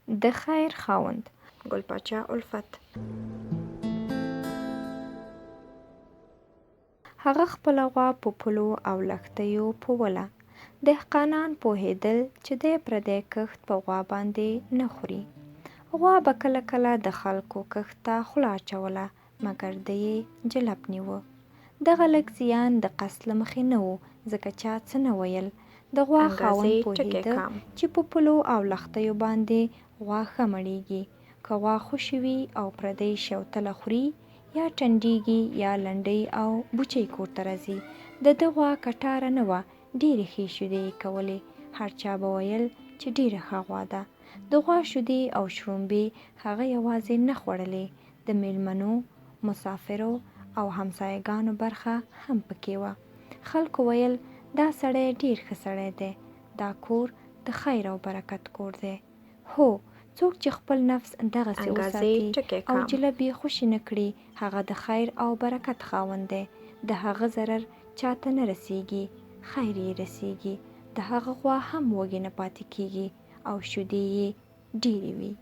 د خیر خاوند ګل پاچا الفت. هغه خپله غوا په پلو او لښتیو پووله. دهقانان پوهېدل چې دی پردی کښت په غوا باندې نه خوري. غوا به کله کله د خلکو کښت ته خوله اچوله، مګر ده یې جلب نیوه. دغه لږ زیان د قصد له مخې نه و، ځکه چا څه نه ویل. د غوا خاوند پوهېده چې په پلو او لښتیو باندې غوا ښه مړېږي. که غوا خوشې وي او پردی شوتله خوري، یا ټنډېږي یا لنډۍ او بوچۍ کورته راځي. د ده غوا کټاره نه وه، ډېرې ښې شیدې یې کولې. هر چا به ویل چې ډېره ښه غوا ده. د غوا شیدې او شړومبې هغه یوازې نه خوړلې، د میلمنو، مسافرو او همسایګانو برخه هم پکې وه. خلکو ویل دا سړی ډېر ښه سړی دی، دا کور د خیر او برکت کور دی. هو، څوک چې خپل نفس دغسې وساتي او جلب یې خوشې نه کړي، هغه د خیر او برکت خاوند دی. د هغه ضرر چاته نه رسیږي، خیر یې رسیږي. د هغه غوا هم وږې نه پاتې کیږي او شیدې یې ډېرې وي.